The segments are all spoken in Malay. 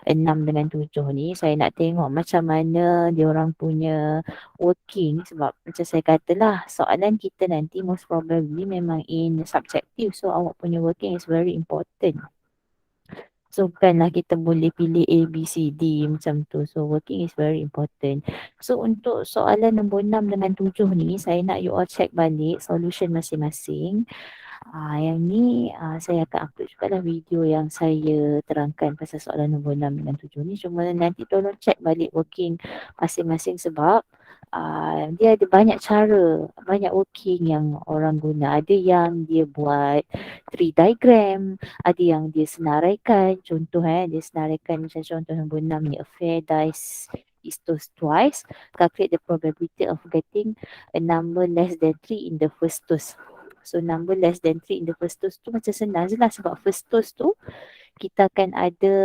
6 dengan 7 ni saya nak tengok macam mana diorang punya working sebab macam saya katalah soalan kita nanti most probably memang in subjective so awak punya working is very important. So bukanlah kita boleh pilih A, B, C, D macam tu. So working is very important. So untuk soalan nombor 6 dengan 7 ni saya nak you all check balik solution masing-masing. Yang ni saya akan upload juga lah video yang saya terangkan pasal soalan nombor 6 dengan 7 ni. Cuma nanti tolong check balik working masing-masing sebab dia ada banyak cara, banyak working yang orang guna. Ada yang dia buat tree diagram, ada yang dia senaraikan. Contoh dia senaraikan macam contoh nombor 6 ni, a fair dice is tossed twice. Calculate the probability of getting a number less than 3 in the first toss. So number less than 3 in the first toss tu macam senang je lah sebab first toss tu kita akan ada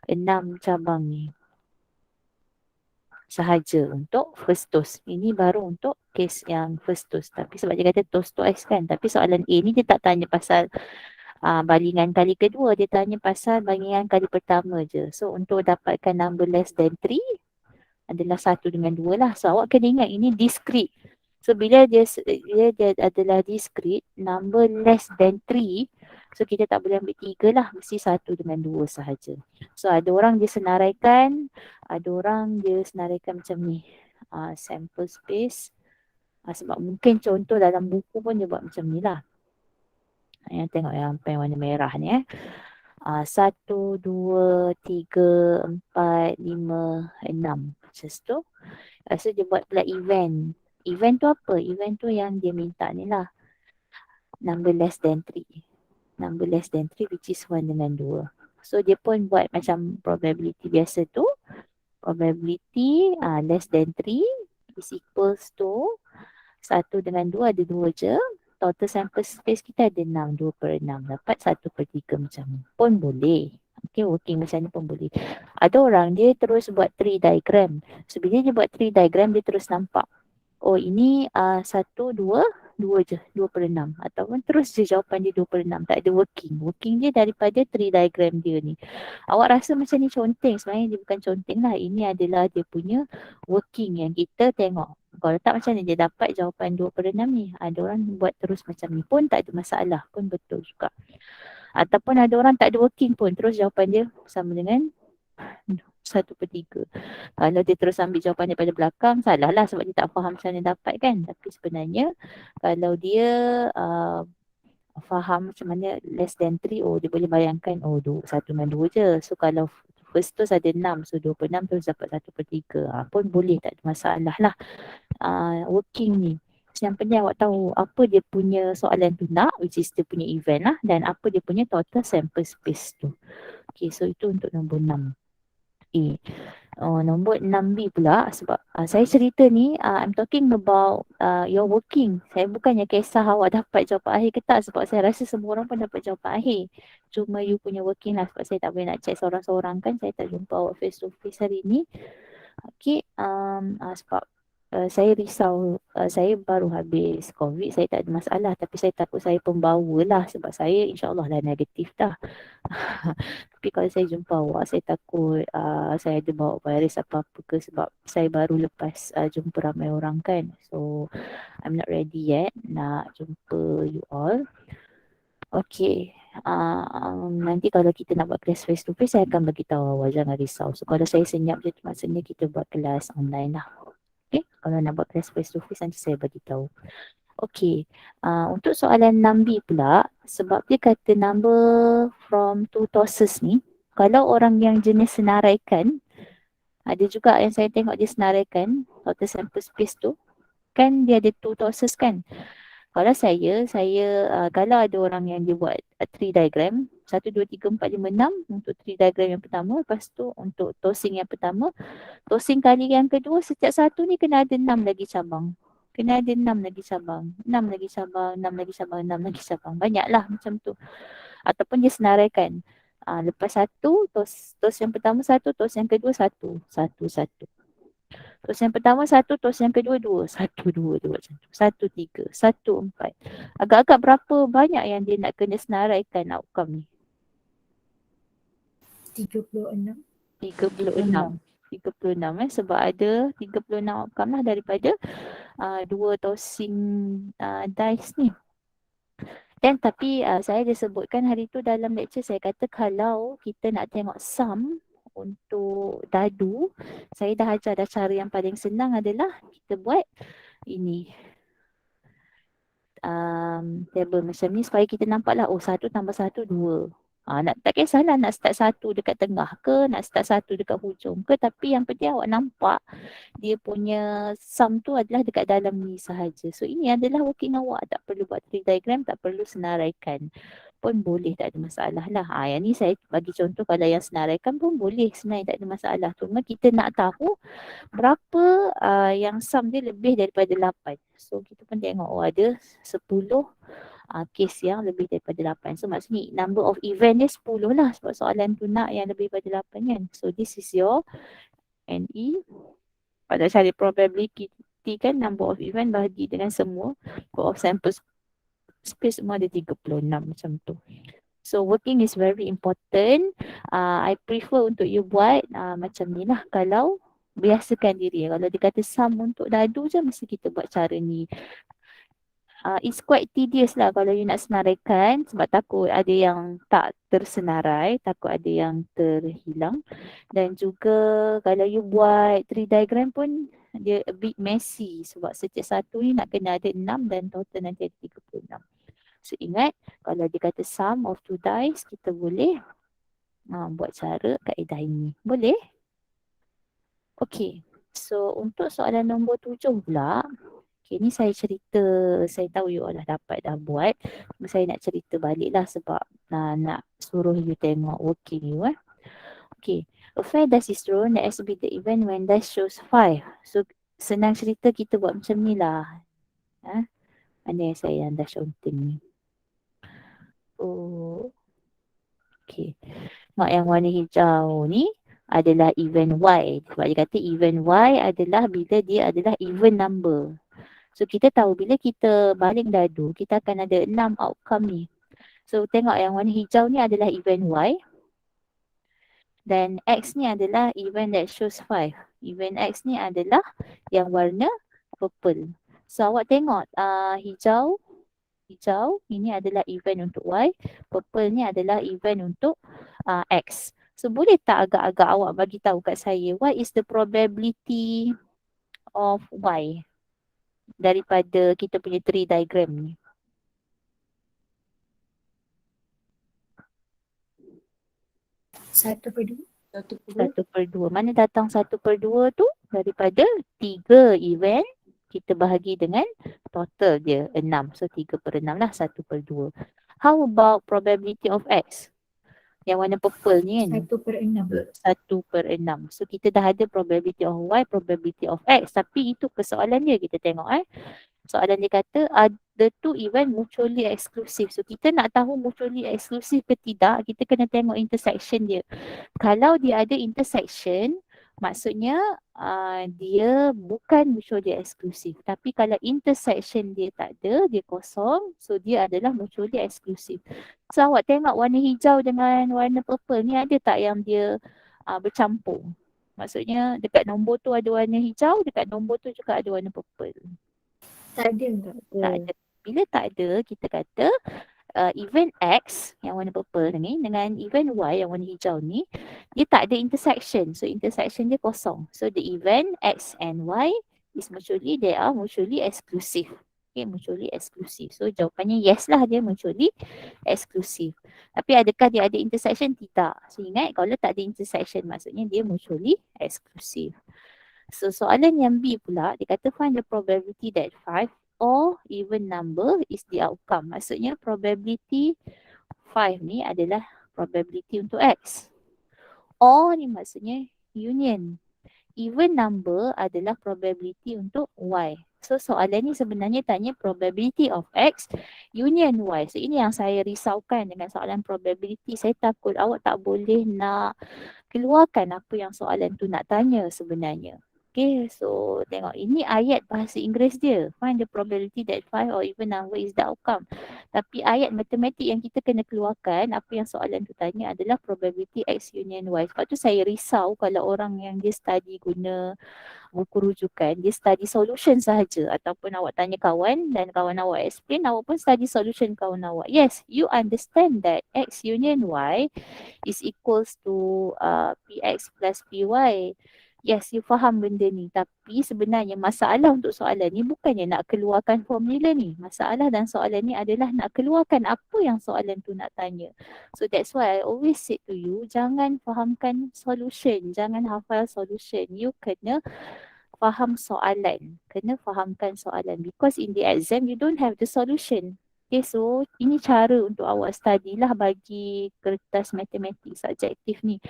6 cabang ni sahaja untuk first toss. Ini baru untuk case yang first toss. Tapi sebab dia kata toss twice kan. Tapi soalan A ni dia tak tanya pasal balingan kali kedua. Dia tanya pasal balingan kali pertama je. So untuk dapatkan number less than 3 adalah 1 dengan 2 lah. So awak kena ingat ini discrete. So bila dia adalah discrete, number less than 3, so kita tak boleh ambil 3 lah. Mesti 1 dengan 2 sahaja. So ada orang dia senaraikan, ada orang dia senaraikan macam ni. Sample space. Sebab mungkin contoh dalam buku pun dia buat macam ni lah. Yang tengok yang pen warna merah ni 1, 2, 3, 4, 5, 6. Macam tu. So dia buat pula event. Event tu apa? Event tu yang dia minta ni lah. Number less than 3. Number less than 3 which is 1 dengan 2. So dia pun buat macam probability biasa tu. Probability less than 3 is equals to 1 dengan 2 ada 2 je. Total sample space kita ada 6. 2 per 6. Dapat 1 per 3 macam ni. Pun boleh. Okay, working macam ni pun boleh. Ada orang dia terus buat tree diagram. So bila dia buat tree diagram dia terus nampak. Oh ini 1, 2, 2 je. 2 per 6. Ataupun terus je jawapan dia 2 per 6. Tak ada working. Working dia daripada tree diagram dia ni. Awak rasa macam ni conteng. Sebenarnya dia bukan conteng lah. Ini adalah dia punya working yang kita tengok. Kalau tak macam ni dia dapat jawapan 2 per 6 ni. Ada orang buat terus macam ni pun tak ada masalah. Pun betul juga. Ataupun ada orang tak ada working pun. Terus jawapan dia sama dengan 1 per 3. Kalau dia terus ambil jawapan daripada belakang, salah lah sebab dia tak faham macam mana dapat kan. Tapi sebenarnya kalau dia faham macam mana less than 3, oh dia boleh bayangkan, oh 1 dengan 2 je. So kalau first tu ada 6, so 2 per 6 terus dapat 1 per 3. Pun boleh, tak ada masalah lah working ni. So, yang penting awak tahu apa dia punya soalan tu nak, which is dia punya event lah, dan apa dia punya total sample space tu. Okay, so itu untuk nombor 6. Nombor 6B pula sebab saya cerita ni I'm talking about your working. Saya bukannya kisah awak dapat jawapan akhir ke tak sebab saya rasa semua orang pun dapat jawapan akhir. Cuma you punya working lah sebab saya tak boleh nak check seorang-seorang kan. Saya tak jumpa awak face to face hari ni. Okay, sebab saya risau, saya baru habis COVID, saya tak ada masalah tapi saya takut saya pembawa lah sebab saya insyaAllah dah negatif dah. Tapi kalau saya jumpa awak, saya takut saya ada bawa virus apa-apa ke sebab saya baru lepas jumpa ramai orang kan. So, I'm not ready yet nak jumpa you all. Okay. Nanti kalau kita nak buat kelas face to face, saya akan bagi tahu awak, jangan risau. So, kalau saya senyap je, maksudnya kita buat kelas online lah. Okay. Kalau nak buat kelas face to face, nanti saya bagi tahu. Okay, untuk soalan 6B pula, sebab dia kata number from 2 tosses ni, kalau orang yang jenis senaraikan, ada juga yang saya tengok dia senaraikan, total sample space tu, kan dia ada 2 tosses kan. Kalau saya kalau ada orang yang dia buat tree diagram, 1, 2, 3, 4, 5, 6 untuk tree diagram yang pertama, lepas tu untuk tossing yang pertama, tossing kali yang kedua, setiap satu ni kena ada 6 lagi cabang. Kena ada 6 lagi cabang. 6 lagi cabang, 6 lagi cabang, 6 lagi cabang. Banyaklah macam tu. Ataupun dia senaraikan. Lepas satu, tos yang pertama satu, tos yang kedua satu. Satu, satu. Tos yang pertama satu, tos yang kedua dua. Satu, dua, dua macam tu. Satu, tiga. Satu, empat. Agak-agak berapa banyak yang dia nak kena senaraikan outcome ni? 36. 36. 36 sebab ada 36 outcome lah daripada dua tossing dice ni. Dan tapi saya disebutkan hari tu dalam lecture saya kata kalau kita nak tengok sum untuk dadu, saya dah ajar dah cara yang paling senang adalah kita buat ini table macam ni supaya kita nampak lah, oh 1 tambah 1 2. Tak kisahlah nak start 1 dekat tengah ke, nak start 1 dekat hujung ke, tapi yang penting awak nampak dia punya sum tu adalah dekat dalam ni sahaja. So ini adalah working awak, tak perlu buat tree diagram, tak perlu senaraikan pun boleh, tak ada masalah lah. Yang ni saya bagi contoh, kalau yang senaraikan pun boleh sebenarnya, tak ada masalah. Cuma kita nak tahu berapa yang sum dia lebih daripada 8. So kita pun tengok, oh ada 10 case yang lebih daripada 8. So maksudnya number of event dia 10 lah sebab soalan tu nak yang lebih daripada 8 kan. So this is your NE. Pada cari probability kan, number of event bahagi dengan semua of sample space semua ada 36 macam tu. So working is very important. I prefer untuk you buat macam ni lah. Kalau biasakan diri. Kalau dia kata sum untuk dadu je, mesti kita buat cara ni. It's quite tedious lah kalau you nak senaraikan sebab takut ada yang tak tersenarai, takut ada yang terhilang. Dan juga kalau you buat tree diagram pun dia a bit messy sebab setiap satu ni nak kena ada 6 dan total nanti ada 36. So ingat, kalau dia kata sum of two dice, kita boleh buat cara kaedah ini. Boleh? Okay. So untuk soalan nombor 7 pula, okay, ni saya cerita, saya tahu you all dah dapat dah buat. Saya nak cerita balik lah sebab nak suruh you tengok working you. Okay. A fair dice is thrown, that has to be the event when dice shows 5. So senang cerita kita buat macam ni lah. Mana yang saya yang dah shouting ni? Oh. Okay. Mak yang warna hijau ni adalah event Y. Sebab dia kata event Y adalah bila dia adalah even number. So kita tahu bila kita baling dadu, kita akan ada 6 outcome ni. So tengok yang warna hijau ni adalah event Y. Dan X ni adalah event that shows 5. Event X ni adalah yang warna purple. So awak tengok hijau ini adalah event untuk Y. Purple ni adalah event untuk X. So boleh tak agak-agak awak bagi tahu kat saya, what is the probability of Y daripada kita punya tree diagram ni? Satu per dua. 1/2. Mana datang 1/2 tu? Daripada 3 event kita bahagi dengan total dia 6. So 3/6 lah, 1/2. How about probability of X? Yang warna purple ni kan? 1/6. 1/6. So kita dah ada probability of Y, probability of X. Tapi itu persoalan dia, kita tengok soalan dia kata the two event mutually exclusive. So kita nak tahu mutually exclusive ke tidak, kita kena tengok intersection dia. Kalau dia ada intersection, maksudnya dia bukan mutually exclusive. Tapi kalau intersection dia tak ada, dia kosong, so dia adalah mutually exclusive. So awak tengok warna hijau dengan warna purple ni ada tak yang dia bercampur? Maksudnya dekat nombor tu ada warna hijau, dekat nombor tu juga ada warna purple. Tak ada. Tak ada. Bila tak ada, kita kata event X yang warna purple ni dengan event Y yang warna hijau ni, dia tak ada intersection. So intersection dia kosong. So the event X and Y is they are mutually exclusive. Okay, mutually exclusive. So jawapannya yes lah, dia mutually exclusive. Tapi adakah dia ada intersection? Tidak. So ingat, kalau tak ada intersection maksudnya dia mutually exclusive. So soalan yang B pula, dia kata find the probability that 5 or even number is the outcome. Maksudnya probability 5 ni adalah probability untuk X. Or ni maksudnya union. Even number adalah probability untuk Y. So soalan ni sebenarnya tanya probability of X union Y. So ini yang saya risaukan dengan soalan probability. Saya takut awak tak boleh nak keluarkan apa yang soalan tu nak tanya sebenarnya. Okay, so tengok ini ayat bahasa Inggeris dia. Find the probability that 5 or even number is the outcome. Tapi ayat matematik yang kita kena keluarkan, apa yang soalan tu tanya adalah probability X union Y. Sebab tu saya risau kalau orang yang dia study guna buku rujukan, dia study solution sahaja. Ataupun awak tanya kawan dan kawan awak explain, awak pun study solution kawan awak. Yes, you understand that X union Y is equals to PX plus PY. Yes, you faham benda ni. Tapi sebenarnya masalah untuk soalan ni bukannya nak keluarkan formula ni. Masalah dan soalan ni adalah nak keluarkan apa yang soalan tu nak tanya. So that's why I always say to you, jangan fahamkan solution. Jangan hafal solution. You kena faham soalan. Kena fahamkan soalan. Because in the exam, you don't have the solution. Okay, so ini cara untuk awak study lah bagi kertas matematik subjektif ni.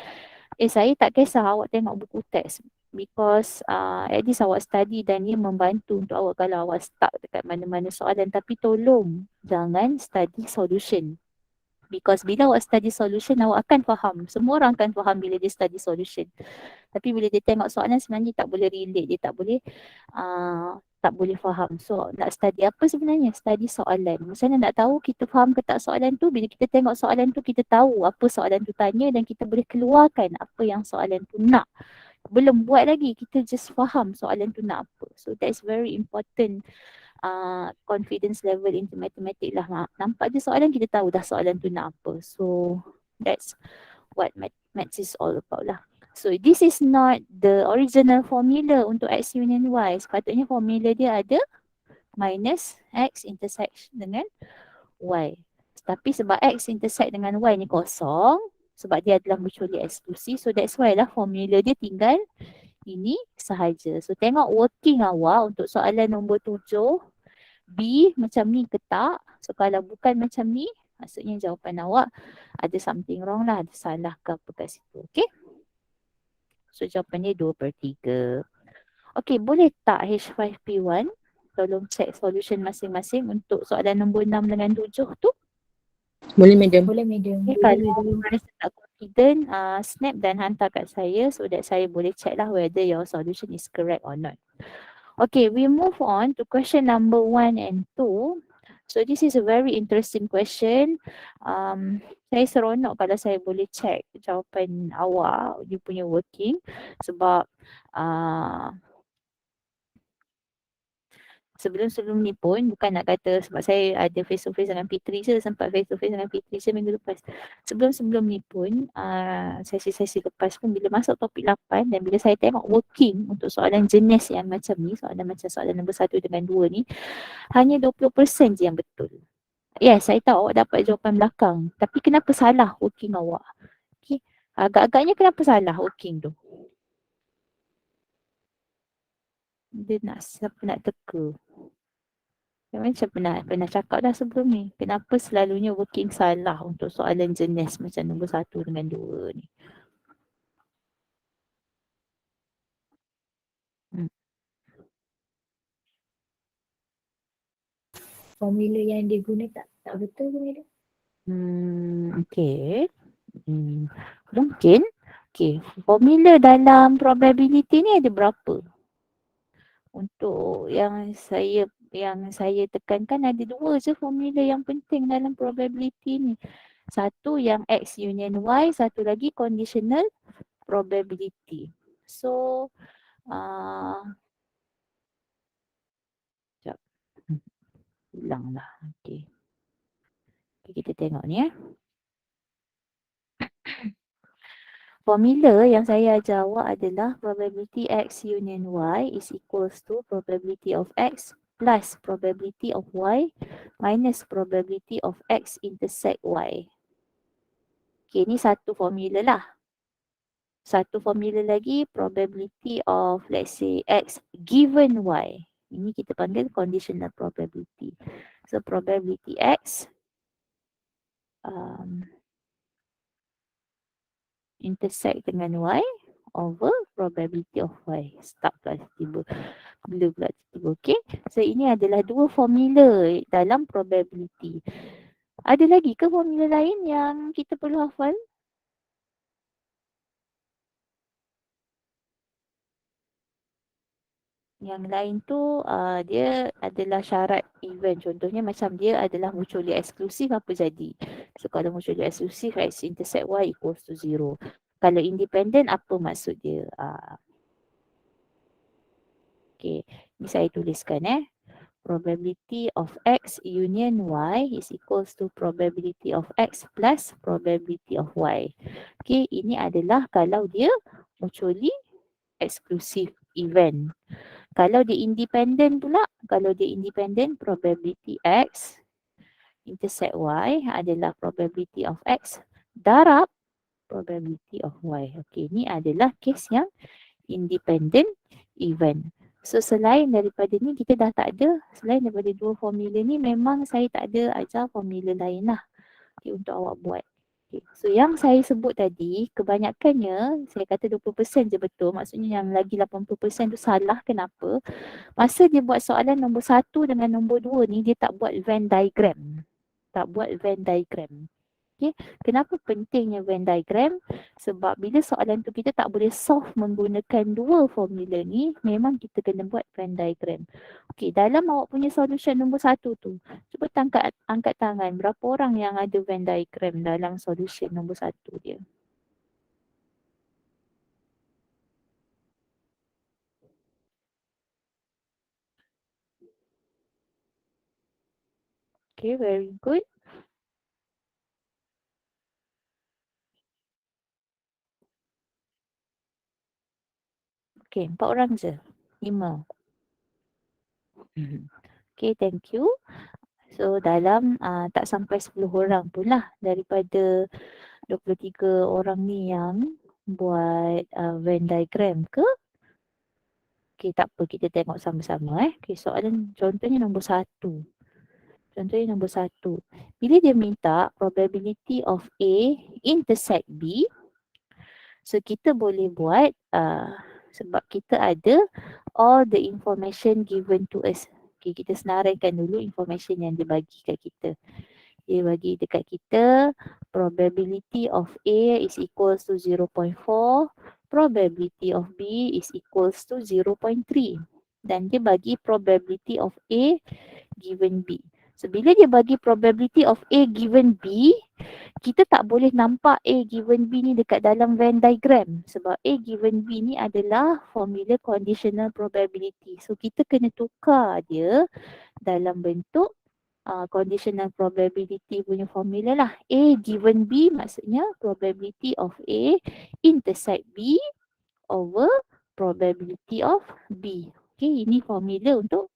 Saya tak kisah awak tengok buku teks because at least awak study dan ia membantu untuk awak kalau awak stuck dekat mana-mana soalan. Tapi tolong jangan study solution. Because bila awak study solution, awak akan faham. Semua orang akan faham bila dia study solution. Tapi bila dia tengok soalan sebenarnya tak boleh relate. Dia tak boleh faham. So nak study apa sebenarnya? Study soalan. Macam mana nak tahu kita faham ke tak soalan tu? Bila kita tengok soalan tu, kita tahu apa soalan tu tanya dan kita boleh keluarkan apa yang soalan tu nak. Belum buat lagi, kita just faham soalan tu nak apa. So that's very important confidence level into mathematics lah. Nampak je soalan, kita tahu dah soalan tu nak apa. So that's what maths is all about lah. So this is not the original formula untuk X union Y. Sepatutnya formula dia ada minus X intersect dengan Y. Tapi sebab X intersect dengan Y ni kosong, sebab dia adalah mutually exclusive, so that's why lah formula dia tinggal ini sahaja. So tengok working awak untuk soalan nombor 7, B macam ni ke tak? So kalau bukan macam ni, maksudnya jawapan awak ada something wrong lah, ada salah ke apa kat situ. Okay? So jawapannya 2/3. Okay, boleh tak H5P1 tolong check solution masing-masing untuk soalan nombor 6 dengan 7 tu? Boleh, madam. Boleh, madam. Okay, kalau rasa tak confident, snap dan hantar kat saya so that saya boleh check lah whether your solution is correct or not. Okay, we move on to question number 1 and 2. So this is a very interesting question. Saya seronok kalau saya boleh check jawapan awak, you punya working. Sebab sebelum-sebelum ni pun, bukan nak kata sebab saya ada face to face dengan Fitri je, sempat face to face dengan Fitri je minggu lepas. Sebelum-sebelum ni pun, sesi-sesi lepas pun bila masuk topik 8 dan bila saya tengok working untuk soalan jenis yang macam ni, soalan macam soalan nombor 1 dengan 2 ni, hanya 20% je yang betul. Yes, saya tahu awak dapat jawapan belakang. Tapi kenapa salah working awak? Okay. Agak-agaknya kenapa salah working tu? Dia siapa nak teka. Macam pernah cakap dah sebelum ni. Kenapa selalunya working salah untuk soalan jenis macam nombor 1 dengan 2 ni. Formula yang dia guna tak betul ke, madam? Okay. Mungkin. Okay. Formula dalam probability ni ada berapa? Untuk yang saya tekankan ada 2 je formula yang penting dalam probability ni. Satu yang X union Y, satu lagi conditional probability. So, sekejap. Ulang lah. Okay. Kita tengok ni . Formula yang saya ajar awak adalah probability X union Y is equals to probability of X plus probability of Y minus probability of X intersect Y. Okay, ni satu formula lah. Satu formula lagi, probability of let's say X given Y. Ini kita panggil conditional probability. So probability X intersect dengan Y over probability of Y. Start pula tiba. Blur pula tiba. Okay. So ini adalah 2 formula dalam probability. Ada lagi ke formula lain yang kita perlu hafal? Yang lain tu dia adalah syarat event. Contohnya macam dia adalah mutually eksklusif, apa jadi? So kalau mutually eksklusif, X intersect Y equals to 0. Kalau independent, apa maksud dia? Okay, ni saya tuliskan Probability of X union Y is equals to probability of X plus probability of Y. Okay, ini adalah kalau dia mutually exclusive event. Kalau dia independent pula, kalau dia independent, probability X intersect Y adalah probability of X darab probability of Y. Okay, ni adalah case yang independent event. So selain daripada ni kita dah tak ada, selain daripada dua formula ni memang saya tak ada ajar formula lain lah untuk awak buat. Okay. So yang saya sebut tadi, kebanyakannya saya kata 20% je betul, maksudnya yang lagi 80% tu salah. Kenapa? Masa dia buat soalan nombor 1 dengan nombor 2 ni, dia tak buat Venn diagram. Tak buat Venn diagram. Okay. Kenapa pentingnya Venn diagram? Sebab bila soalan tu kita tak boleh solve menggunakan dua formula ni, memang kita kena buat Venn diagram. Okay, dalam awak punya solution nombor 1 tu, cuba angkat tangan berapa orang yang ada Venn diagram dalam solution nombor 1 dia. Okay, very good. Okay, 4 orang je. 5. Okay, thank you. So dalam tak sampai 10 orang pun lah daripada 23 orang ni yang buat Venn diagram ke? Okay, tak apa, kita tengok sama-sama Okay, soalan contohnya nombor 1. Contohnya nombor 1. Bila dia minta probability of A intersect B, so kita boleh buat sebab kita ada all the information given to us. Okay, kita senaraikan dulu information yang dia bagi kat kita. Dia bagi dekat kita probability of A is equals to 0.4, probability of B is equals to 0.3. Dan dia bagi probability of A given B. So bila dia bagi probability of A given B, kita tak boleh nampak A given B ni dekat dalam Venn diagram. Sebab A given B ni adalah formula conditional probability. So kita kena tukar dia dalam bentuk conditional probability punya formula lah. A given B maksudnya probability of A intersect B over probability of B. Okay, ini formula untuk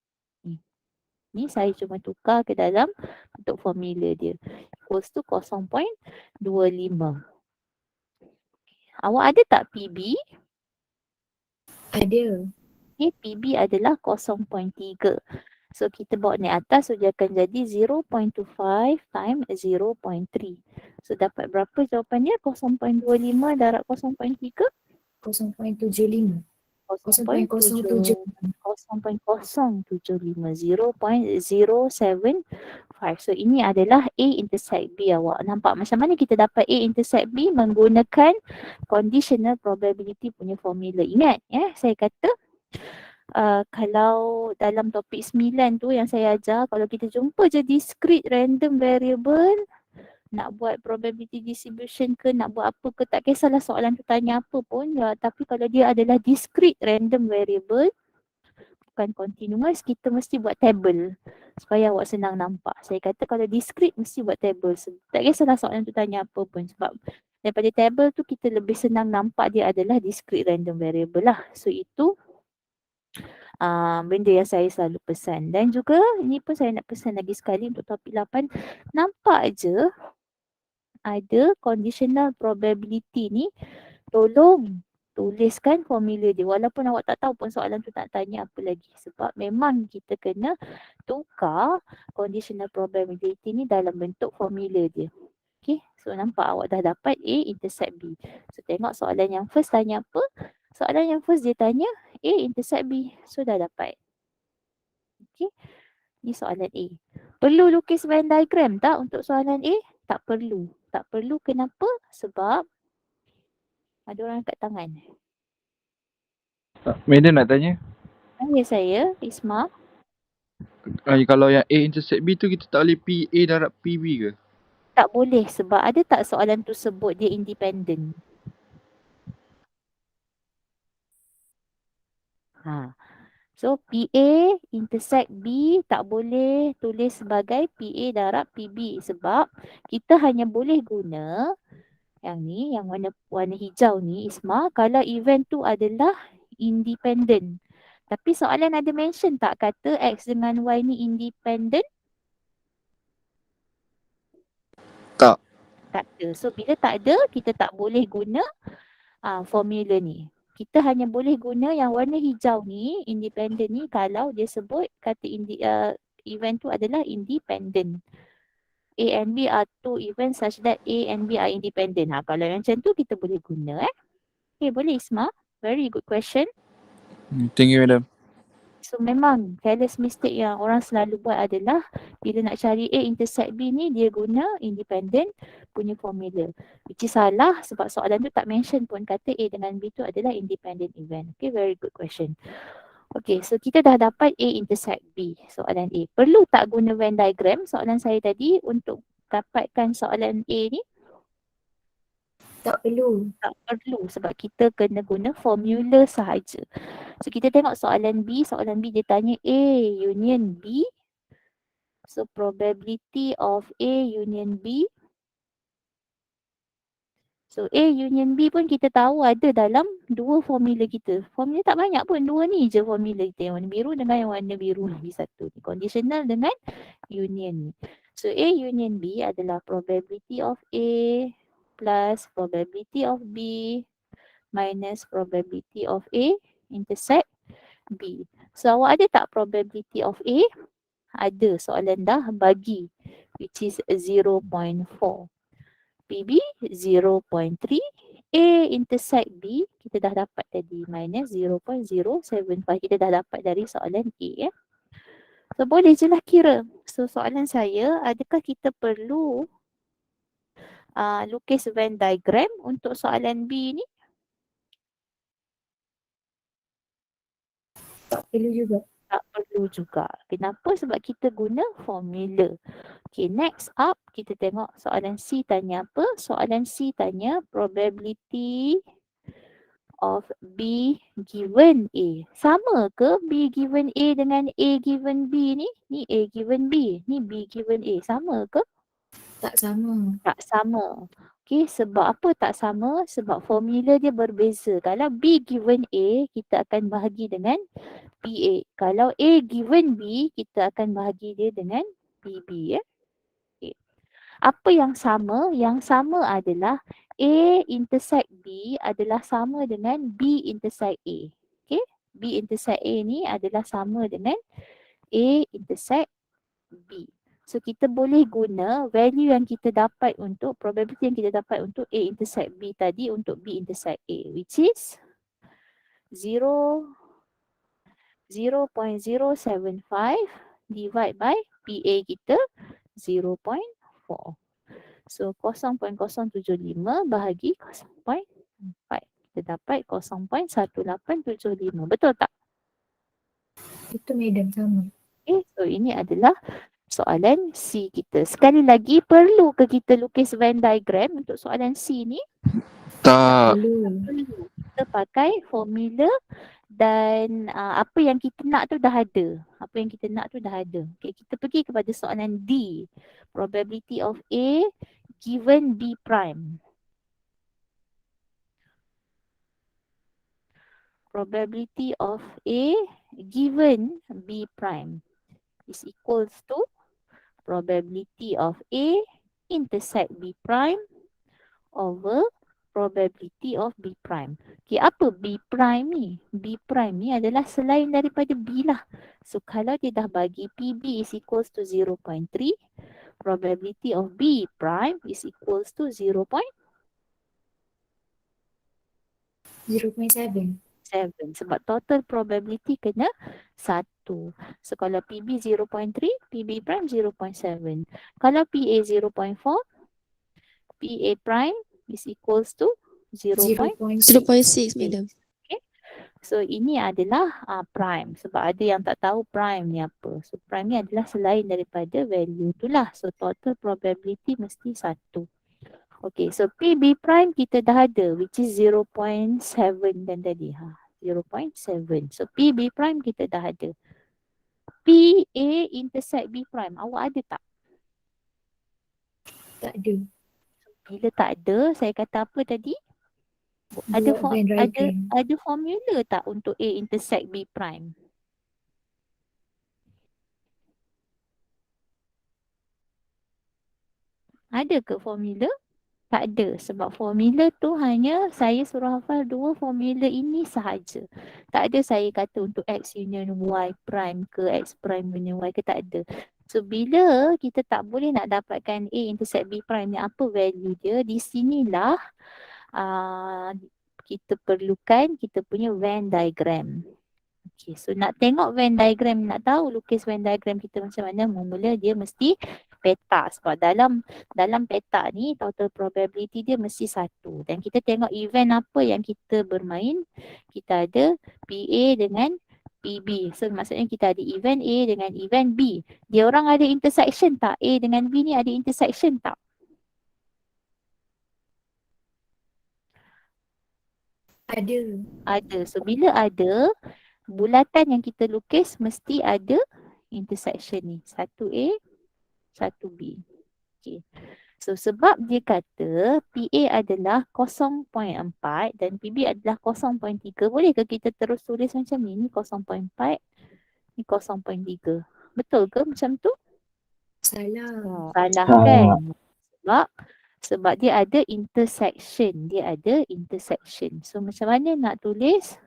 ni saya cuma tukar ke dalam untuk formula dia. Equals to 0.25. Awak ada tak PB? Ada. Okay, PB adalah 0.3. So kita bawa naik atas, so dia akan jadi 0.25 times 0.3. So dapat berapa jawapannya? 0.25 darab 0.3? 0.75. 0.075. 0.075. So ini adalah A intersect B awak. Nampak macam mana kita dapat A intersect B menggunakan conditional probability punya formula. Ingat saya kata kalau dalam topik 9 tu yang saya ajar, kalau kita jumpa je discrete random variable, nak buat probability distribution ke, nak buat apa ke, tak kisahlah soalan tu tanya apa pun, tapi kalau dia adalah discrete random variable, bukan continuous, kita mesti buat table supaya awak senang nampak. Saya kata kalau discrete mesti buat table. Tak kisahlah soalan tu tanya apa pun, sebab daripada table tu kita lebih senang nampak dia adalah discrete random variable lah. So itu benda yang saya selalu pesan. Dan juga ini pun saya nak pesan lagi sekali untuk topik 8. Nampak je ada conditional probability ni, tolong tuliskan formula dia. Walaupun awak tak tahu pun soalan tu tak tanya apa lagi. Sebab memang kita kena tukar conditional probability ni dalam bentuk formula dia. Okay, so nampak awak dah dapat A intersect B. So tengok soalan yang first tanya apa? Soalan yang first dia tanya A intersect B. So dah dapat. Okay, ni soalan A. Perlu lukis Venn diagram tak untuk soalan A? Tak perlu. Tak perlu kenapa? Sebab ada orang angkat tangan. Madam nak tanya? Ya saya, Isma. Kalau yang A intersect B tu kita tak boleh PA darab PB ke? Tak boleh sebab ada tak soalan tu sebut dia independent? Ha. So PA intersect B tak boleh tulis sebagai PA darab PB sebab kita hanya boleh guna yang ni, yang warna hijau ni Isma, kalau event tu adalah independent. Tapi soalan ada mention tak kata X dengan Y ni independent? Tak. Tak ada. So bila tak ada, kita tak boleh guna formula ni. Kita hanya boleh guna yang warna hijau ni, independent ni kalau dia sebut kata event tu adalah independent. A and B are two events such that A and B are independent. Kalau yang macam tu kita boleh guna Okay, boleh Isma. Very good question. Thank you, madam. So memang careless mistake yang orang selalu buat adalah bila nak cari A intersect B ni dia guna independent punya formula. Which is salah sebab soalan tu tak mention pun kata A dengan B tu adalah independent event. Okay, very good question. Okay, so kita dah dapat A intersect B, soalan A. Perlu tak guna Venn diagram soalan saya tadi untuk dapatkan soalan A ni? Tak perlu. Tak perlu sebab kita kena guna formula sahaja. So kita tengok soalan B dia tanya A union B. So probability of A union B. So A union B pun kita tahu ada dalam dua formula kita. Formula tak banyak pun, dua ni je formula kita. Yang warna biru dengan yang warna biru lagi satu ni. Conditional dengan union ni. So A union B adalah probability of A plus probability of B minus probability of A intersect B. So awak ada tak probability of A? Ada, soalan dah bagi which is 0.4. PB 0.3. A intersect B kita dah dapat tadi minus 0.075. Kita dah dapat dari soalan A So boleh je lah kira. So soalan saya, adakah kita perlu lukis Venn diagram untuk soalan B ni? Tak perlu juga. Tak perlu juga. Kenapa? Sebab kita guna formula. Okay, next up kita tengok soalan C tanya apa? Soalan C tanya probability of B given A. Sama ke B given A dengan A given B ni? Ni A given B, ni B given A. Sama ke? Tak sama. Tak sama. Okay, sebab apa tak sama? Sebab formula dia berbeza. Kalau B given A, kita akan bahagi dengan PA. Kalau A given B, kita akan bahagi dia dengan PB. Okay. Apa yang sama? Yang sama adalah A intersect B adalah sama dengan B intersect A. Okay? B intersect A ni adalah sama dengan A intersect B. So kita boleh guna value yang kita dapat untuk probability yang kita dapat untuk A intersect B tadi untuk B intersect A, which is 0.075 divide by PA kita 0.4. So 0.075 bahagi 0.4. Kita dapat 0.1875. Betul tak? Itu madam sama. Okay, so ini adalah soalan C kita. Sekali lagi, perlu ke kita lukis Venn diagram untuk soalan C ni? Tak. Perlu. Kita pakai formula dan apa yang kita nak tu dah ada. Apa yang kita nak tu dah ada. Okay, kita pergi kepada soalan D. Probability of A given B prime. Probability of A given B prime is equals to probability of A intersect B prime over probability of B prime. Okay, apa B prime ni? B prime ni adalah selain daripada B lah. So kalau dia dah bagi PB is equals to 0.3, probability of B prime is equals to 0.7. 0.7. Sebab total probability kena 1. So kalau PB 0.3, PB prime 0.7. Kalau PA 0.4, PA prime is equals to 0.6. 0.6, madam. Okay. So ini adalah prime sebab ada yang tak tahu prime ni apa. So prime ni adalah selain daripada value tu lah. So total probability mesti 1. Okay, so PB prime kita dah ada which is 0.7 kan tadi. 0.7. So PB prime kita dah ada. PA intersect B prime. Awak ada tak? Tak ada. Bila tak ada, saya kata apa tadi? Ada Buat Venn diagram. ada formula tak untuk A intersect B prime? Ada ke formula? Tak ada sebab formula tu hanya saya suruh hafal 2 formula ini sahaja. Tak ada saya kata untuk X union Y prime ke X prime union Y ke, tak ada. So bila kita tak boleh nak dapatkan A intersect B prime ni apa value dia, di sinilah kita perlukan kita punya Venn diagram. Okay, so nak tengok Venn diagram, nak tahu lukis Venn diagram kita macam mana, mula dia mesti peta sebab dalam peta ni total probability dia mesti 1 dan kita tengok event apa yang kita bermain. Kita ada PA dengan PB. So maksudnya kita ada event A dengan event B. Dia orang ada intersection tak? A dengan B ni ada intersection tak? Ada. Ada. So bila ada, bulatan yang kita lukis mesti ada intersection ni. 1A, 1B. Okay. So sebab dia kata PA adalah 0.4 dan PB adalah 0.3. Bolehkah kita terus tulis macam ni? Ni 0.4, ni 0.3. Betul ke macam tu? Salah. Salah kan? Sebab dia ada intersection. Dia ada intersection. So macam mana nak tulis?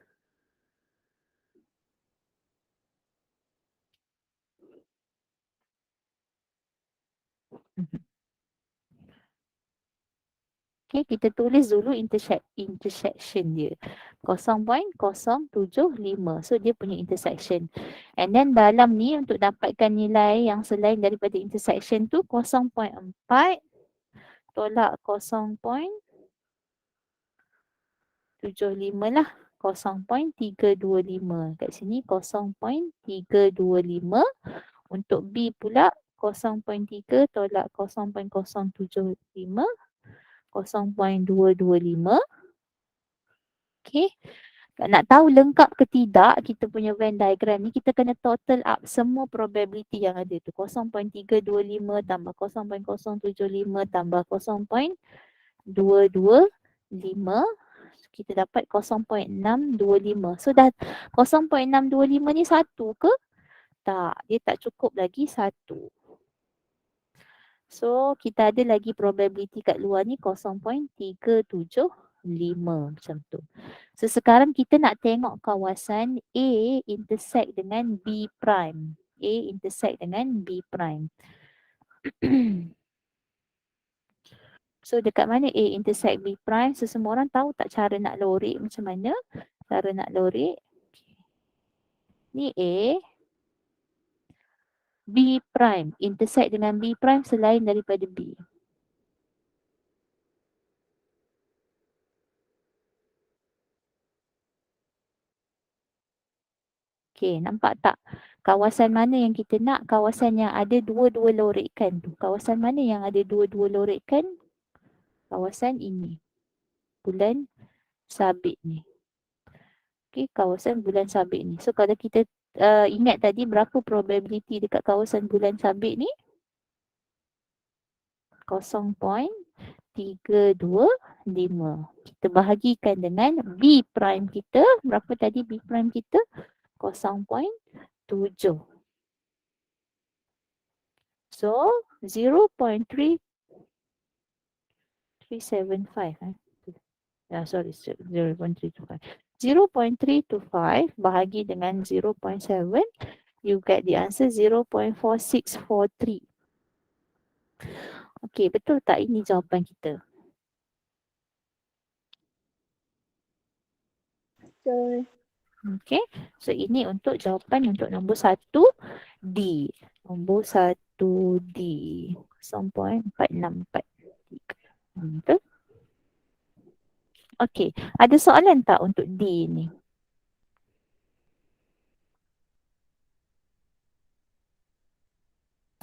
Okay, kita tulis dulu intersection dia. 0.075. So dia punya intersection. And then dalam ni untuk dapatkan nilai yang selain daripada intersection tu 0.4 tolak 0.75 lah. 0.325. Kat sini 0.325. Untuk B pula 0.3 tolak 0.075. 0.225. Okay. Nak tahu lengkap ke tidak kita punya Venn diagram ni, kita kena total up semua probability yang ada tu. 0.325 tambah 0.075 tambah 0.225. Kita dapat 0.625. So dah 0.625 ni 1 ke? Tak. Dia tak cukup lagi 1. So kita ada lagi probability kat luar ni 0.375 macam tu. So sekarang kita nak tengok kawasan A intersect dengan B prime. A intersect dengan B prime. So dekat mana A intersect B prime? So semua orang tahu tak cara nak lorek macam mana? Cara nak lorek. Ni A. B prime intersect dengan B prime selain daripada B. Okay, nampak tak? Kawasan mana yang kita nak? Kawasan yang ada dua-dua lorekan tu. Kawasan mana yang ada dua-dua lorekan? Kawasan ini. Bulan sabit ni. Okay, kawasan bulan sabit ni. So kalau kita ingat tadi berapa probability dekat kawasan bulan sabit ni? 0.325. Kita bahagikan dengan B prime kita. Berapa tadi B prime kita? 0.7. So 0.3375. Sorry, 0.325. 0.325 bahagi dengan 0.7, you get the answer 0.4643. Okey, betul tak ini jawapan kita? Betul. Okey, so ini untuk jawapan untuk nombor 1 D. Nombor 1 D. 0.464. Betul? Okey, ada soalan tak untuk D ni?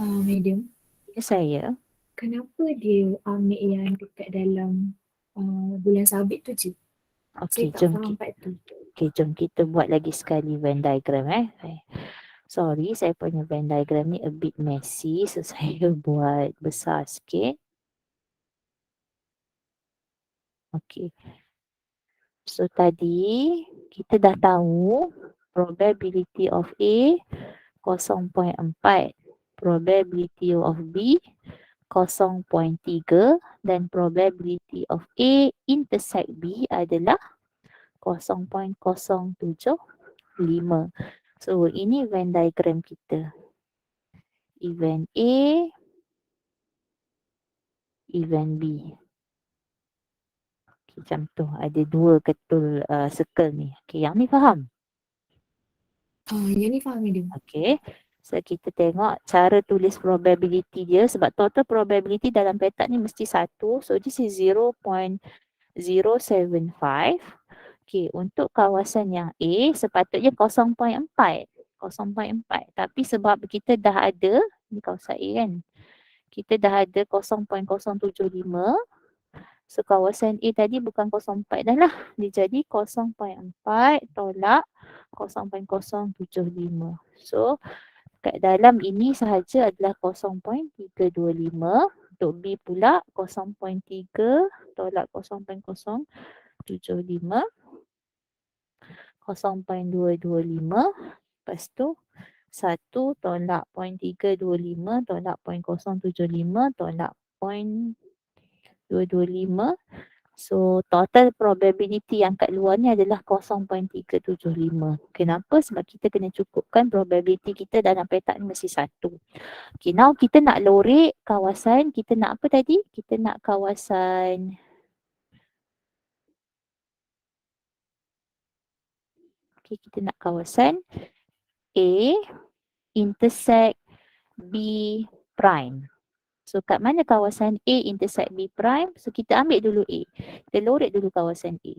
Madam, Ya, saya. kenapa dia ambil yang dekat dalam bulan sabit tu je? Saya Okey, tak jom faham kita, part tu. jom kita buat lagi sekali Venn diagram Sorry, saya punya Venn diagram ni a bit messy, so saya buat besar sikit. Okey. So tadi kita dah tahu probability of A 0.4, probability of B 0.3 dan probability of A intersect B adalah 0.075. So ini Venn diagram kita. Event A, event B. Okay, macam tu. Ada dua ketul circle ni. Okay, yang ni faham? Yang ni faham Madam. Okay. So kita tengok cara tulis probability dia sebab total probability dalam petak ni mesti 1. So this is 0.075. Okay, untuk kawasan yang A sepatutnya 0.4. 0.4. Tapi sebab kita dah ada, ni kawasan A kan. Kita dah ada 0.075. So kawasan A tadi bukan 0.4 dah lah. Dia jadi 0.4 tolak 0.075. So kat dalam ini sahaja adalah 0.325. Untuk B pula 0.3 tolak 0.075. 0.225. Lepas tu 1 tolak 0.325 tolak 0.075 tolak 0.225. So total probability yang kat luar ni adalah 0.375. Kenapa? Sebab kita kena cukupkan probability kita dalam petak ni mesti 1. Okay, now kita nak lorek kawasan, kita nak apa tadi? Kita nak kawasan, okay, kita nak kawasan A intersect B prime. So kat mana kawasan A intersect B prime? So kita ambil dulu A. Kita lorek dulu kawasan A.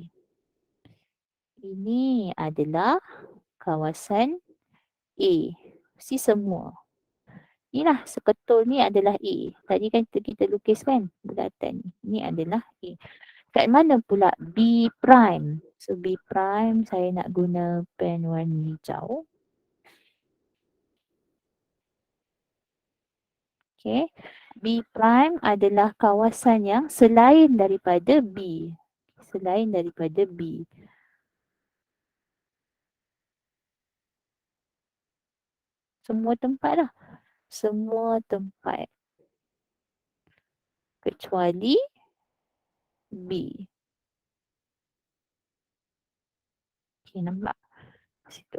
Ini adalah kawasan A. Si semua. Inilah seketul ni adalah A. Tadi kan kita lukis kan bulatan ni. Ini adalah A. Kat mana pula B prime? So B prime saya nak guna pen warna hijau. Okay. B prime adalah kawasan yang selain daripada B. Selain daripada B. Semua tempat lah. Semua tempat. Kecuali B. Okay, nampak? Situ.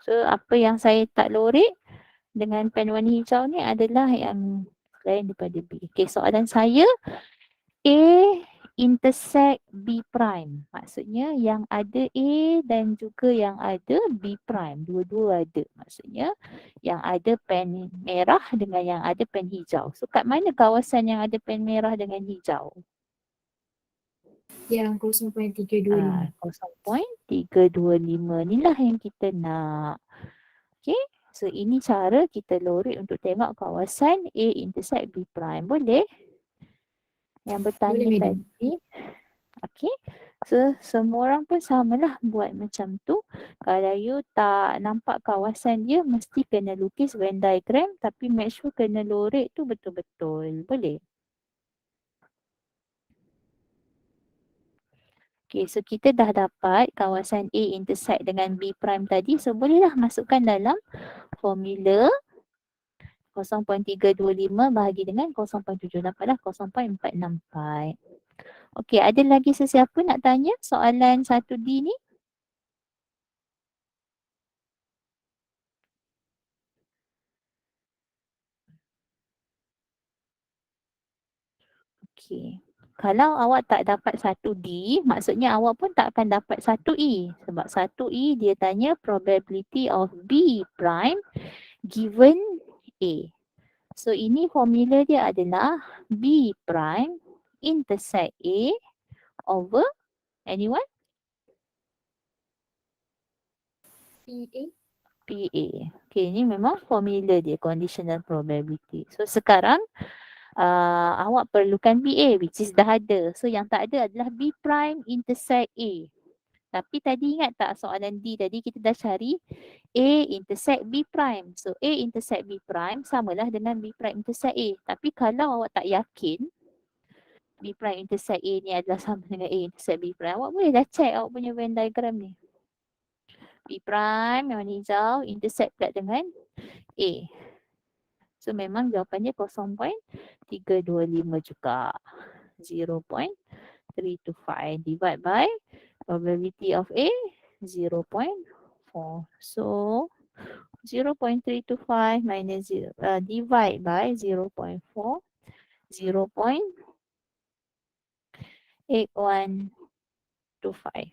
So, apa yang saya tak lorek dengan pen warna hijau ni adalah yang lain daripada B. Okay, soalan saya, A intersect B prime. Maksudnya yang ada A dan juga yang ada B prime. Dua-dua ada. Maksudnya yang ada pen merah dengan yang ada pen hijau. So, kat mana kawasan yang ada pen merah dengan hijau? Yang 0.325. 0.325 ni lah yang kita nak. Okay. So ini cara kita lorek untuk tengok kawasan A intersect B prime. Boleh? Yang bertanya Boleh, Madam. tadi. Okay. So semua orang pun samalah buat macam tu. Kalau you tak nampak kawasan dia mesti kena lukis Venn diagram tapi make sure kena lorek tu betul-betul. Boleh? Okay, so kita dah dapat kawasan A intersect dengan B prime tadi. So bolehlah masukkan dalam formula 0.325 bahagi dengan 0.7. Dapatlah 0.464. Okay, ada lagi sesiapa nak tanya soalan 1D ni? Okay. Kalau awak tak dapat 1D, maksudnya awak pun tak akan dapat 1E. Sebab 1E dia tanya probability of B prime given A. So ini formula dia adalah B prime intersect A over anyone? PA. PA. Okay, ni memang formula dia, conditional probability. So sekarang awak perlukan PA which is dah ada. So yang tak ada adalah B prime intersect A. Tapi tadi ingat tak soalan D tadi kita dah cari A intersect B prime. So A intersect B prime samalah dengan B prime intersect A. Tapi kalau awak tak yakin B prime intersect A ni adalah sama dengan A intersect B prime, awak boleh dah check awak punya Venn diagram ni. B prime yang warna hijau intersect pula dengan A. So memang jawapannya 0.325 juga. 0.325 divide by probability of A 0.4. So 0.325 minus 0, divide by 0.4, 0.8125.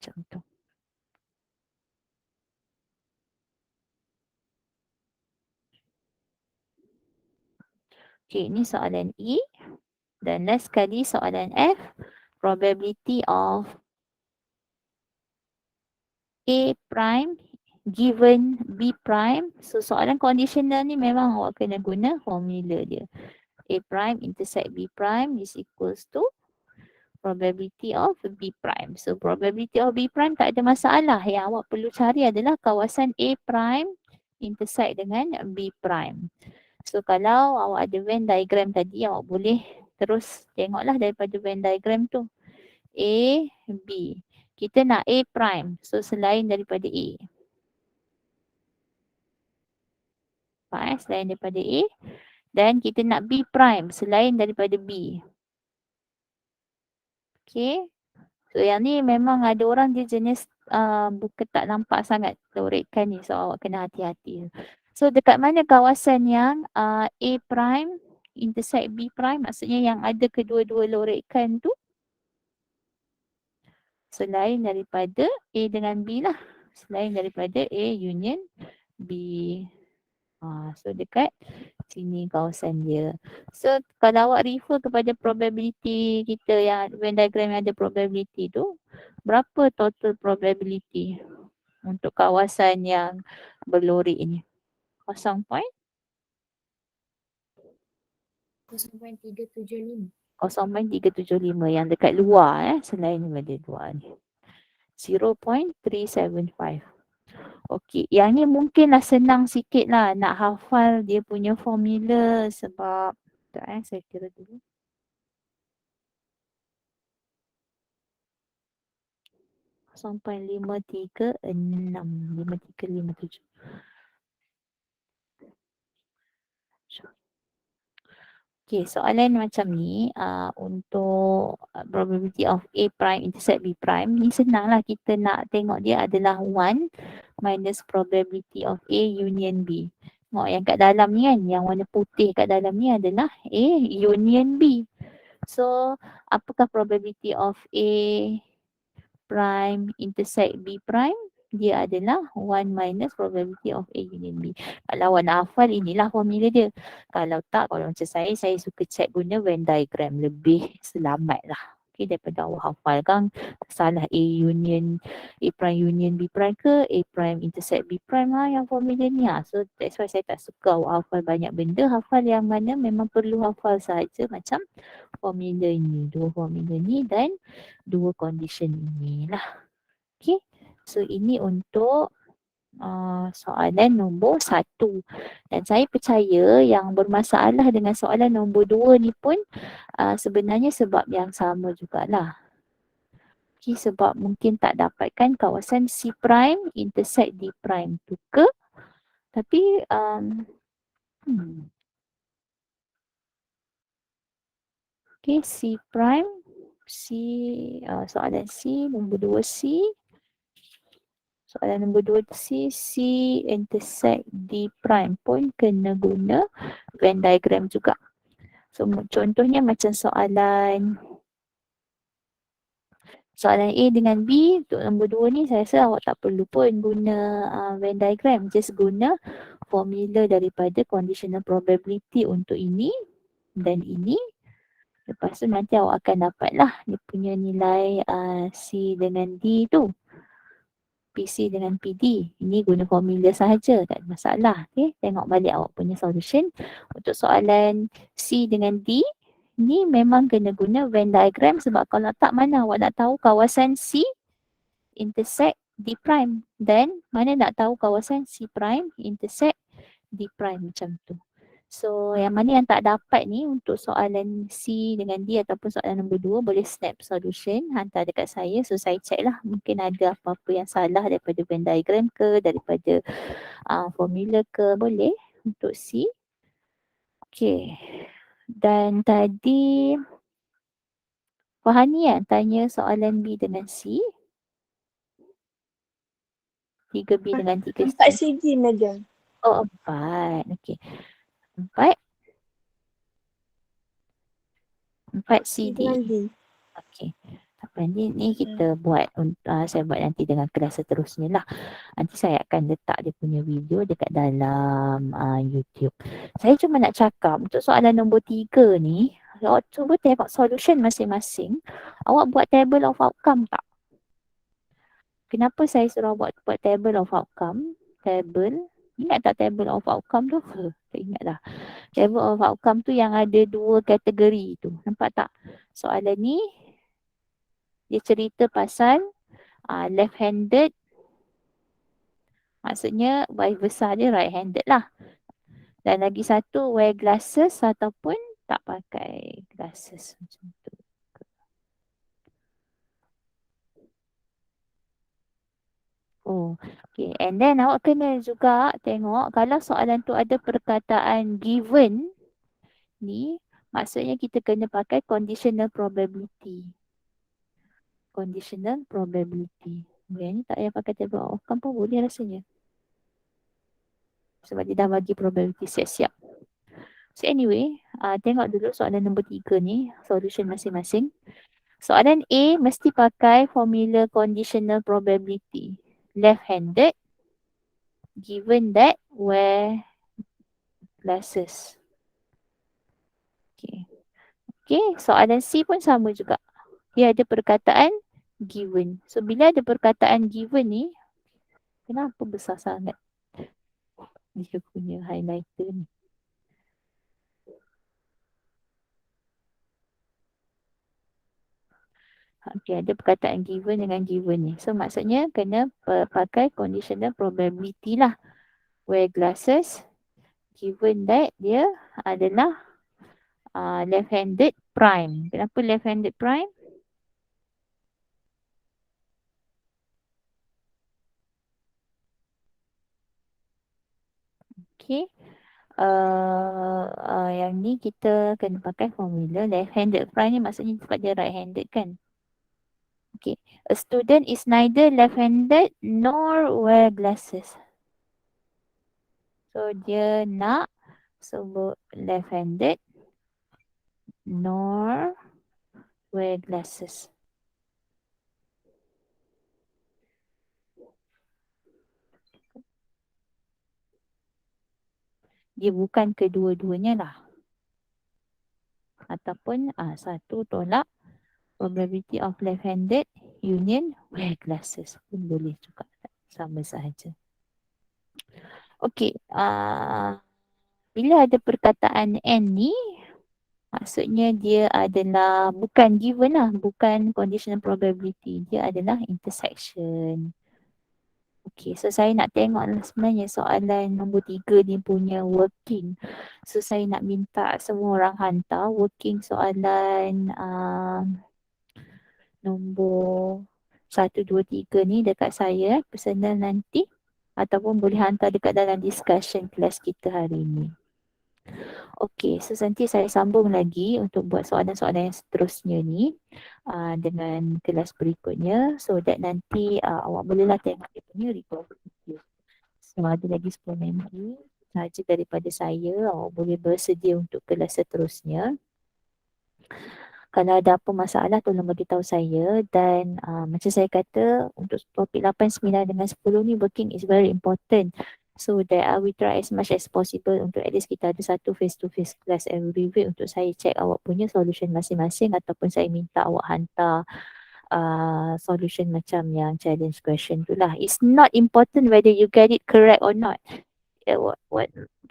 Macam tu. Okay, ni soalan E. Dan last sekali soalan F. Probability of A prime given B prime. So soalan conditional ni memang awak kena guna formula dia. A prime intersect B prime is equals to probability of B prime. So probability of B prime tak ada masalah. Yang awak perlu cari adalah kawasan A prime intersect dengan B prime. So kalau awak ada Venn diagram tadi, awak boleh terus tengoklah daripada Venn diagram tu. A, B. Kita nak A prime. So selain daripada A. Selain daripada A. Dan kita nak B prime selain daripada B. Okay. So yang ni memang ada orang dia jenis bukan tak nampak sangat lorekan ni. So awak kena hati-hati. So dekat mana kawasan yang A prime intersect B prime, maksudnya yang ada kedua-dua lorekan tu selain daripada A dengan B lah. Selain daripada A union B. So dekat sini kawasan dia. So kalau awak refer kepada probability kita yang Venn diagram yang ada probability tu, berapa total probability untuk kawasan yang berlorek ni? 0.375. 0.375. yang dekat luar selain daripada luar ni. 0.375. Okey, yang ni mungkinlah senang sikit lah nak hafal dia punya formula sebab saya kira dulu. Sampai 536, 5357. Okey, soalan macam ni untuk probability of A prime intersect B prime ni senanglah, kita nak tengok dia adalah 1 minus probability of A union B. Tengok yang kat dalam ni kan, yang warna putih kat dalam ni adalah A union B. So, apakah probability of A prime intersect B prime? Dia adalah 1 minus probability of A union B. Kalau awak nak hafal, inilah formula dia. Kalau tak, kalau macam saya suka check guna Venn diagram. Lebih selamat lah. Okay, daripada awak hafalkan salah A prime union B prime ke A prime intersect B prime lah yang formula ni lah. So that's why saya tak suka awak hafal banyak benda. Hafal yang mana memang perlu hafal saja, macam formula ni. Dua formula ni dan dua condition ini lah. Okay. So ini untuk soalan nombor 1. Dan saya percaya yang bermasalah dengan soalan nombor 2 ni pun sebenarnya sebab yang sama jugalah. Okay, sebab mungkin tak dapatkan kawasan C prime intersect D prime tu ke. Tapi okay, C prime soalan C nombor 2 C. Soalan nombor 2 C intersect D prime pun kena guna Venn diagram juga. So contohnya macam soalan A dengan B, untuk nombor 2 ni saya rasa awak tak perlu pun guna Venn diagram. Just guna formula daripada conditional probability untuk ini dan ini. Lepas tu nanti awak akan dapatlah dia punya nilai C dengan D tu. PC dengan PD. Ini guna formula sahaja, tak ada masalah. Okay, tengok balik awak punya solution. Untuk soalan C dengan D, ni memang kena guna Venn diagram sebab kalau tak mana awak nak tahu kawasan C intersect D prime. Dan mana nak tahu kawasan C prime intersect D prime macam tu. So yang mana yang tak dapat ni untuk soalan C dengan D ataupun soalan nombor 2 boleh snap solution hantar dekat saya. So saya check lah mungkin ada apa-apa yang salah daripada Venn diagram ke, daripada formula ke, boleh untuk C. Okay. Dan tadi Fahani tanya soalan B dengan C. 3B dengan 3C. 4 CD, Madam. Oh, 4. Okay. 4 CD. Dengan D. Okay. Apa ni kita buat, saya buat nanti dengan kelas seterusnya lah. Nanti saya akan letak dia punya video dekat dalam YouTube. Saya cuma nak cakap untuk soalan nombor 3 ni, awak cuba tengok solution masing-masing. Awak buat table of outcome tak? Kenapa saya suruh awak buat table of outcome? Ingat tak table of outcome tu? Tak ingat dah. Table of outcome tu yang ada 2 kategori tu. Nampak tak? Soalan ni dia cerita pasal left-handed, maksudnya vice versa dia right-handed lah. Dan lagi satu wear glasses ataupun tak pakai glasses macam tu. Oh, okay. And then awak kena juga tengok kalau soalan tu ada perkataan given ni, maksudnya kita kena pakai conditional probability. Conditional probability. Okay, ni tak payah pakai table of outcome pun boleh rasanya. Sebab dia dah bagi probability siap-siap. So anyway, tengok dulu soalan nombor 3 ni, solution masing-masing. Soalan A mesti pakai formula conditional probability. Left-handed, given that wear glasses. Okay, soalan C pun sama juga. Dia ada perkataan given. So bila ada perkataan given ni, kenapa besar sangat dia punya highlighter ni? Okay, ada perkataan given dengan given ni. So maksudnya kena pakai conditional probability lah. Wear glasses, given that dia adalah left-handed prime. Kenapa left-handed prime? Okay. Yang ni kita kena pakai formula left-handed prime ni maksudnya sebab dia right-handed kan. Okay. A student is neither left-handed nor wear glasses. So dia nak sebut left-handed nor wear glasses. Dia bukan kedua-duanya lah. Ataupun satu tolak probability of left-handed union wear glasses pun boleh juga. Sama sahaja. Okay. Bila ada perkataan N ni, maksudnya dia adalah bukan given lah. Bukan conditional probability. Dia adalah intersection. Okay, so saya nak tengok lah sebenarnya soalan nombor 3 ni punya working. So saya nak minta semua orang hantar working soalan nombor 1, 2, 3 ni dekat saya personal nanti. Ataupun boleh hantar dekat dalam discussion kelas kita hari ni. Okay, so nanti saya sambung lagi untuk buat soalan-soalan yang seterusnya ni dengan kelas berikutnya. So that nanti awak bolehlah tengok dia punya recording video. So ada lagi 10 minit sahaja daripada saya. Awak boleh bersedia untuk kelas seterusnya. Kalau ada apa masalah tolong beritahu saya. Dan macam saya kata untuk topik 8, 9 dengan 10 ni working is very important. So that we try as much as possible untuk at least kita ada satu face-to-face class every week untuk saya check awak punya solution masing-masing ataupun saya minta awak hantar solution macam yang challenge question tu lah. It's not important whether you get it correct or not.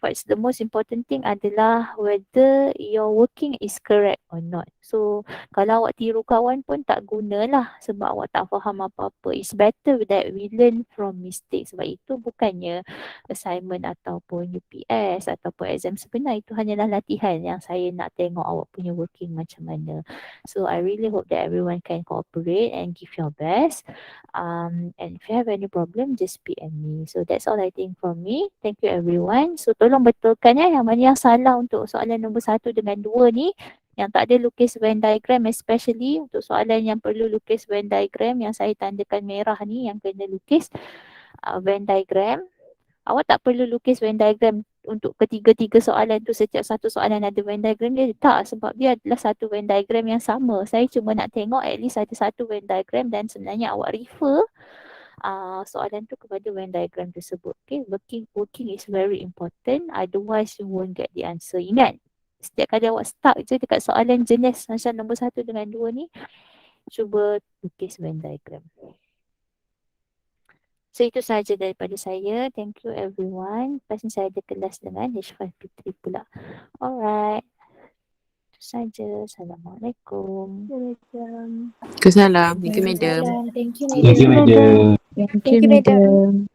What's the most important thing adalah whether your working is correct or not. So kalau awak tiru kawan pun tak gunalah sebab awak tak faham apa-apa. It's better that we learn from mistakes. Sebab itu bukannya assignment ataupun UPS ataupun exam sebenar. Itu hanyalah latihan yang saya nak tengok awak punya working macam mana. So I really hope that everyone can cooperate and give your best. And if you have any problem, just PM me. So that's all I think from me. Thank you everyone. So tolong betulkan ya yang mana yang salah untuk soalan nombor 1 dengan 2 ni. Yang tak ada lukis Venn diagram, especially untuk soalan yang perlu lukis Venn diagram yang saya tandakan merah ni yang kena lukis Venn diagram. Awak tak perlu lukis Venn diagram untuk ketiga-tiga soalan tu, setiap satu soalan ada Venn diagram dia. Tak, sebab dia adalah satu Venn diagram yang sama. Saya cuma nak tengok at least ada satu Venn diagram dan sebenarnya awak refer soalan tu kepada Venn diagram tersebut. Okay, working is very important. Otherwise you won't get the answer. Ingat, setiap kali awak stuck je dekat soalan jenis macam nombor 1 dengan 2 ni, cuba lukis Venn diagram. So itu sahaja daripada saya. Thank you everyone. Lepas ni saya ada kelas dengan H5P3 pula. Alright. Itu sahaja. Assalamualaikum. Kesalam. Thank you, madam. Thank you, Thank you, madam. Thank you, madam.